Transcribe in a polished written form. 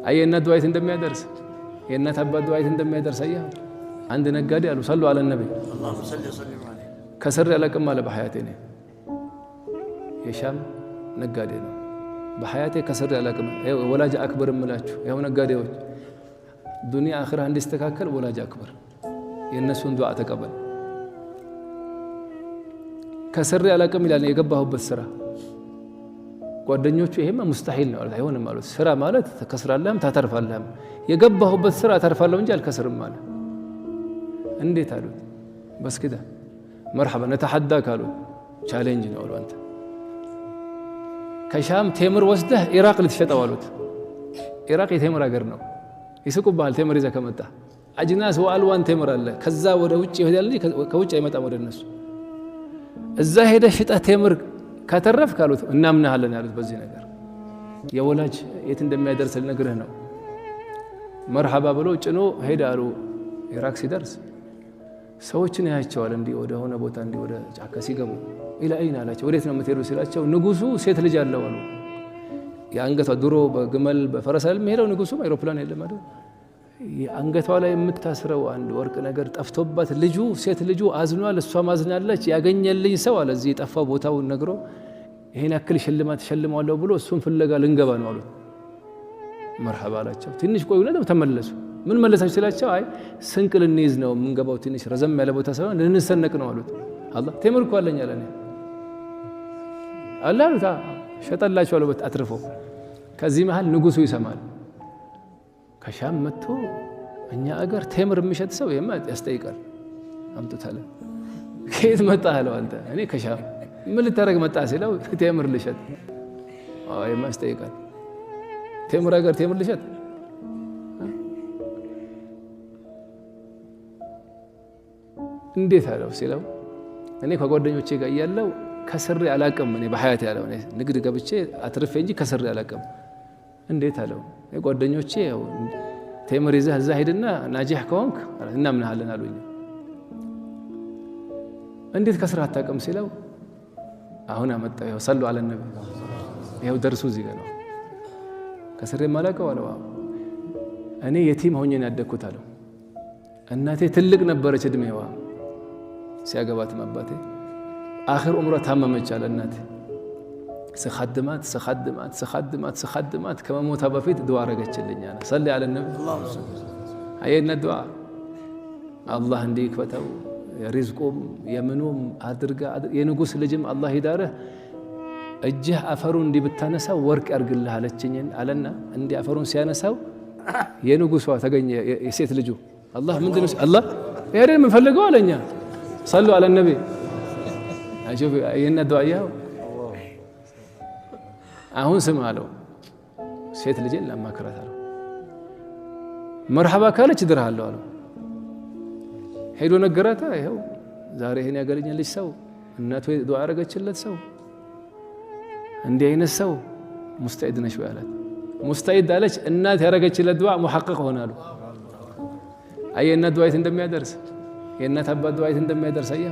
አየና ዱዓይት እንደሚያደርስ የእናት አባት ዱዓይት እንደሚያደርስ አያ አንድ ነጋዴ አሉ ሰሉ አለ ነብይ አላሁ ሰለላሁ ዐለይሂ ወሰለም ከስር ያለቀም አለ በሐያቴ ነው የሻም ነጋዴ ነው በሐያቴ ከስር ያለቀም ወላጅ አክበር እምላችሁ ያው ነጋዴዎች ዱንያ አኺራ እንዲስተካከል ወላጅ አክበር የነሱን ዱዓ ተቀበል ከስር ያለቀም ይላል የገባሁበት ስራ ጓደኞቹ ይሄማ ሙስታሂል ነው አይሆንም ማለት ስራ ማለት ተከስራለህም ታተርፋለህም የገባሁበት ስራ ታተርፋለሁ እንጂ አልከስርም ማለት እንዴት አሉት በስ كده مرحبا نتحداك አሉት ቻሌንጅ ነው አሉት ከሻም ቴምር ወስደህ ኢራቅ ልትሸጠው አሉት ኢራቅ የቴምር ሀገር ነው ይስቁብሃል ቴምር ይዘህ ከመጣ አጅናስ ወአልዋን ቴምር አለ ከዛ ወደ ውጭ ይሄዳል እንጂ ከውጭ አይመጣም ወደ እነሱ እዛ ሄደ ሽጠህ ቴምር ከተረፍክ አሉት እናምናለን ያሉት በዚህ ነገር የወላጅ የት እንደሚያደርስ ልነግርህ ነው መርሐባ ብሎ ጭኖ ሄደ አሉ ኢራቅ ሲደርስ ሰዎችን ያያቸዋል እንዲ ወደ ሆነ ቦታ እንዲ ወደ ጫካ ሲገቡ ኢላ አይና አላቸው ወዴት ነው የምትሄዱ ሲላቸው ንጉሱ ሴት ልጅ አለው አሉ የአንገቷ ድሮ በግመል በፈረስ የሚሄደው ንጉሱ አይሮፕላን የለም አይደል የአንገቷ ላይ የምታስረው አንድ ወርቅ ነገር ጠፍቶባት ልጁ ሴት ልጁ አዝኗል እሷ ማዝናለች ያገኘልኝ ሰው አለ እዚህ የጠፋው ቦታውን ነግሮ ይሄን ያክል ሽልማት ሸልማለሁ ብሎ እሱን ፍለጋ ልንገባ ነው አሉት መርሐባ አላቸው ትንሽ ቆዩና ደግሞ ተመለሱ ምን መለሳችሁ ሲላቸው አይ ስንቅ ልንይዝ ነው የምንገባው ትንሽ ረዘም ያለ ቦታ ሳይሆን ልንሰነቅ ነው አሉት አላህ ቴምር እኮ አለኝ አለ አላህ ሸጠላችሁ አሉት አትርፎ ከዚህ መሃል ንጉሱ ይሰማል ከሻም መጥቶ እኛ አገር ቴምር የሚሸጥ ሰው ያስጠይቃል አምጥታለ ከየት መጣህ አለው አንተ እኔ ከሻም ምን ልታረግ መጣህ ሲለው ቴምር ልሸጥ አይ ያስጠይቃል ቴምር አገር ቴምር ልሸጥ እንዴት አለው ሲለው እኔ ከጓደኞቼ ጋር ያለው ከስሬ አላቀም እኔ በሐያት ያለው እኔ ንግድ ገብቼ አትርፌ እንጂ ከስሬ አላቀም እንዴት አለው የጓደኞቼ ያው ቴምር ይዘህ እዛ ሄድና ናጂህ ከሆንክ እናምናለን አሉኝ እንዴት ከስራ አታቀም ሲለው አሁን አመጣው ያው ሰሉ አለ ነብይ ያው ደርሱ እዚህ ጋር ነው ከስሬ ማላቀው አለው እኔ የቲም ሆኜ ነው ያደኩት አለው እናቴ ትልቅ ነበረች እድሜዋ ሲያገባት አባቴ አኺር ዑምራ ታመመች አለ እናቴ سخدمات كما موتها بفيت دعاء رجعتلኝ انا صلي على النبي اللهم صل አየና ዱዓ አላህ እንዲክፈተው የሪዝቁም የምኑም አድርጋ የንጉስ ልጅም አላህ ይዳረህ እጅህ አፈሩን እንዲብታነሳው ወርቅ ያርግልህ አለችኝ አለና እንዲ አፈሩን ሲያነሳው የንጉሷ ተገኘ የሴት ልጁ አላህ ምንድነው አላህ ያደም እንፈልገው አለኛ صلوا على النبي اشوف አየና ዱዓያው አሁን ስም አለው ሴት ልጅ ለማከራት አለው መርሐባ ካለች ድርሃለሁ አለው ሄዶ ነገራታ ይሄው ዛሬ ይሄን ያገለኛልሽ ሰው እናቱ ዱዓ አረገችለት ሰው እንዴ አይነት ሰው ሙስተዒድ ነሽ ያላት ሙስተዒድ አለች እናት ያረገችለት ዱዓ ሙሐቀቅ ሆናሉ አየና ዱዓይት እንደሚያደርስ የእናት አባት ዱዓይት እንደሚያደርስ አያ